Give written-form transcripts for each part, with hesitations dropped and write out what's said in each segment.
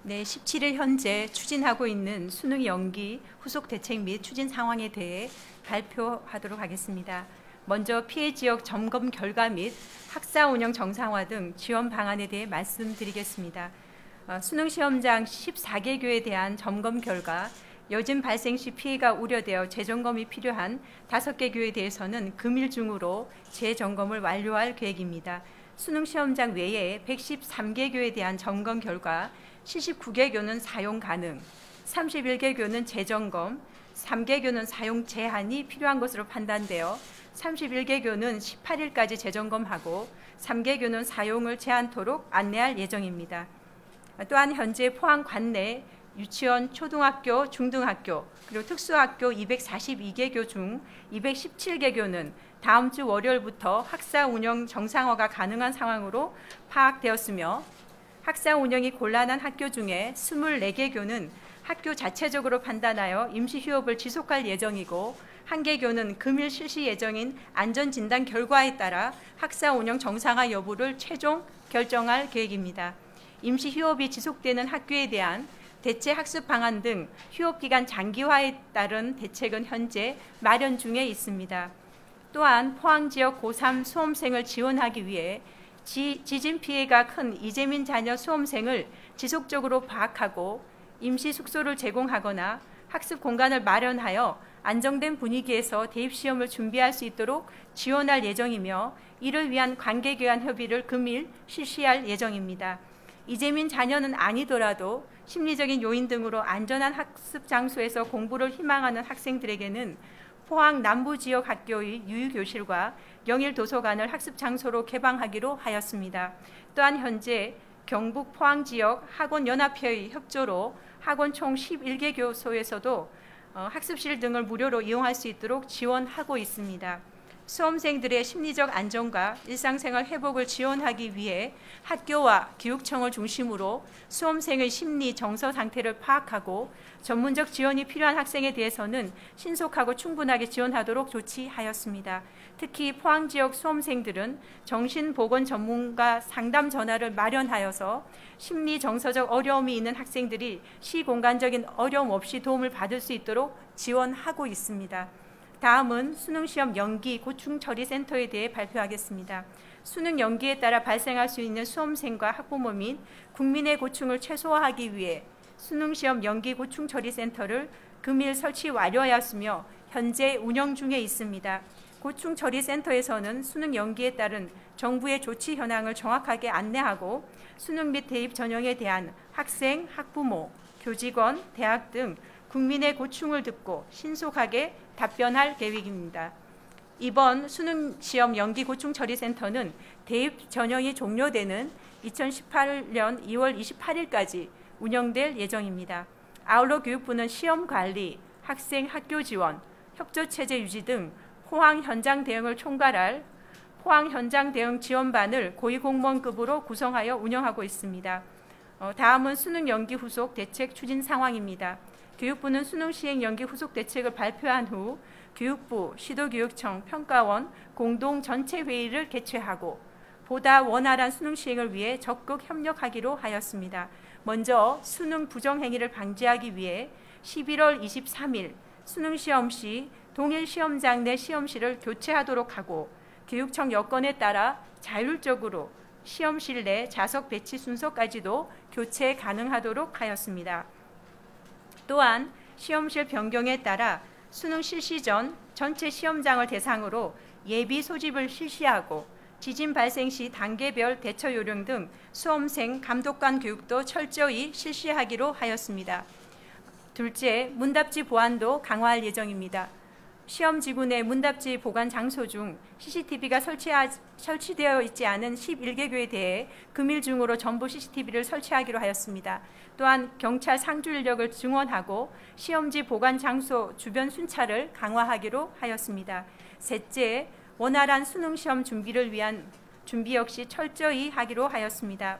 네, 17일 현재 추진하고 있는 수능 연기 후속 대책 및 추진 상황에 대해 발표하도록 하겠습니다. 먼저 피해 지역 점검 결과 및 학사 운영 정상화 등 지원 방안에 대해 말씀드리겠습니다. 수능 시험장 14개교에 대한 점검 결과 여진 발생 시 피해가 우려되어 재점검이 필요한 5개 교에 대해서는 금일 중으로 재점검을 완료할 계획입니다. 수능 시험장 외에 113개 교에 대한 점검 결과 79개 교는 사용 가능, 31개 교는 재점검, 3개 교는 사용 제한이 필요한 것으로 판단되어 31개 교는 18일까지 재점검하고 3개 교는 사용을 제한토록 안내할 예정입니다. 또한 현재 포항 관내 유치원, 초등학교, 중등학교, 그리고 특수학교 242개 교 중 217개 교는 다음 주 월요일부터 학사 운영 정상화가 가능한 상황으로 파악되었으며 학사 운영이 곤란한 학교 중에 24개 교는 학교 자체적으로 판단하여 임시 휴업을 지속할 예정이고 1개 교는 금일 실시 예정인 안전진단 결과에 따라 학사 운영 정상화 여부를 최종 결정할 계획입니다. 임시 휴업이 지속되는 학교에 대한 대체 학습 방안 등 휴업 기간 장기화에 따른 대책은 현재 마련 중에 있습니다. 또한 포항 지역 고3 수험생을 지원하기 위해 지진 피해가 큰 이재민 자녀 수험생을 지속적으로 파악하고 임시 숙소를 제공하거나 학습 공간을 마련하여 안정된 분위기에서 대입시험을 준비할 수 있도록 지원할 예정이며 이를 위한 관계기관 협의를 금일 실시할 예정입니다. 이재민 자녀는 아니더라도 심리적인 요인 등으로 안전한 학습 장소에서 공부를 희망하는 학생들에게는 포항 남부지역 학교의 유휴교실과 영일도서관을 학습 장소로 개방하기로 하였습니다. 또한 현재 경북 포항 지역 학원연합회의 협조로 학원 총 11개 교소에서도 학습실 등을 무료로 이용할 수 있도록 지원하고 있습니다. 수험생들의 심리적 안정과 일상생활 회복을 지원하기 위해 학교와 교육청을 중심으로 수험생의 심리, 정서 상태를 파악하고 전문적 지원이 필요한 학생에 대해서는 신속하고 충분하게 지원하도록 조치하였습니다. 특히 포항 지역 수험생들은 정신보건 전문가 상담 전화를 마련하여서 심리, 정서적 어려움이 있는 학생들이 시공간적인 어려움 없이 도움을 받을 수 있도록 지원하고 있습니다. 다음은 수능시험 연기 고충처리센터에 대해 발표하겠습니다. 수능 연기에 따라 발생할 수 있는 수험생과 학부모 및 국민의 고충을 최소화하기 위해 수능시험 연기 고충처리센터를 금일 설치 완료하였으며 현재 운영 중에 있습니다. 고충처리센터에서는 수능 연기에 따른 정부의 조치 현황을 정확하게 안내하고 수능 및 대입 전형에 대한 학생, 학부모, 교직원, 대학 등 국민의 고충을 듣고 신속하게 답변할 계획입니다. 이번 수능시험 연기고충처리센터는 대입 전형이 종료되는 2018년 2월 28일까지 운영될 예정입니다. 아울러 교육부는 시험 관리, 학생 학교 지원, 협조체제 유지 등 포항 현장 대응을 총괄할 포항 현장 대응 지원반을 고위공무원급으로 구성하여 운영하고 있습니다. 다음은 수능 연기 후속 대책 추진 상황입니다. 교육부는 수능 시행 연기 후속 대책을 발표한 후 교육부, 시도교육청, 평가원 공동 전체 회의를 개최하고 보다 원활한 수능 시행을 위해 적극 협력하기로 하였습니다. 먼저 수능 부정행위를 방지하기 위해 11월 23일 수능 시험 시 동일 시험장 내 시험실을 교체하도록 하고 교육청 여건에 따라 자율적으로 시험실 내 좌석 배치 순서까지도 교체 가능하도록 하였습니다. 또한 시험실 변경에 따라 수능 실시 전 전체 시험장을 대상으로 예비 소집을 실시하고 지진 발생 시 단계별 대처 요령 등 수험생 감독관 교육도 철저히 실시하기로 하였습니다. 둘째, 문답지 보안도 강화할 예정입니다. 시험지구 내 문답지 보관 장소 중 CCTV가 설치되어 있지 않은 11개 교에 대해 금일 중으로 전부 CCTV를 설치하기로 하였습니다. 또한 경찰 상주 인력을 증원하고 시험지 보관 장소 주변 순찰을 강화하기로 하였습니다. 셋째, 원활한 수능시험 준비를 위한 준비 역시 철저히 하기로 하였습니다.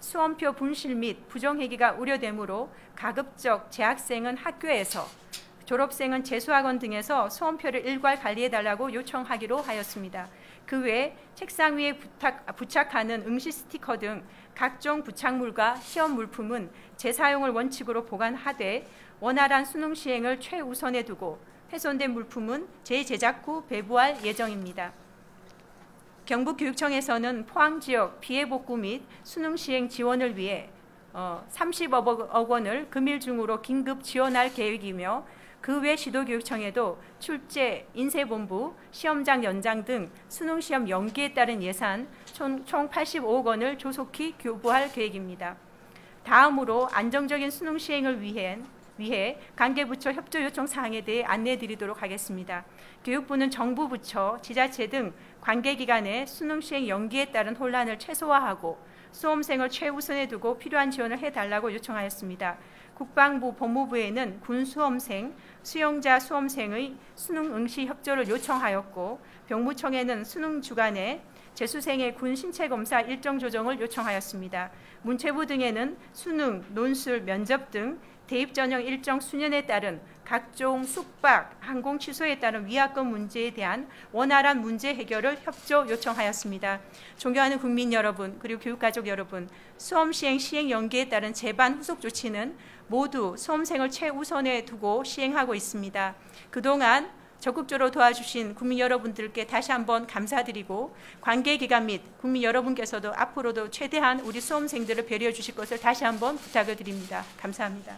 수험표 분실 및 부정회기가 우려되므로 가급적 재학생은 학교에서 졸업생은 재수학원 등에서 수험표를 일괄 관리해달라고 요청하기로 하였습니다. 그 외 책상 위에 부착하는 응시 스티커 등 각종 부착물과 시험 물품은 재사용을 원칙으로 보관하되 원활한 수능 시행을 최우선에 두고 훼손된 물품은 재제작 후 배부할 예정입니다. 경북교육청에서는 포항 지역 피해 복구 및 수능 시행 지원을 위해 30억 원을 금일 중으로 긴급 지원할 계획이며 그 외 시도교육청에도 출제, 인쇄본부, 시험장 연장 등 수능시험 연기에 따른 예산 총 85억 원을 조속히 교부할 계획입니다. 다음으로 안정적인 수능 시행을 위해 관계부처 협조 요청 사항에 대해 안내해 드리도록 하겠습니다. 교육부는 정부 부처, 지자체 등 관계기관의 수능 시행 연기에 따른 혼란을 최소화하고 수험생을 최우선에 두고 필요한 지원을 해달라고 요청하였습니다. 국방부, 법무부에는 군 수험생, 수용자 수험생의 수능 응시 협조를 요청하였고 병무청에는 수능 주간에 재수생의 군 신체 검사 일정 조정을 요청하였습니다. 문체부 등에는 수능, 논술, 면접 등 대입 전형 일정 수년에 따른 각종 숙박, 항공 취소에 따른 위약금 문제에 대한 원활한 문제 해결을 협조 요청하였습니다. 존경하는 국민 여러분, 그리고 교육가족 여러분, 수험 시행 연기에 따른 재반 후속 조치는 모두 수험생을 최우선에 두고 시행하고 있습니다. 그동안 적극적으로 도와주신 국민 여러분들께 다시 한번 감사드리고 관계기관 및 국민 여러분께서도 앞으로도 최대한 우리 수험생들을 배려해 주실 것을 다시 한번 부탁을 드립니다. 감사합니다.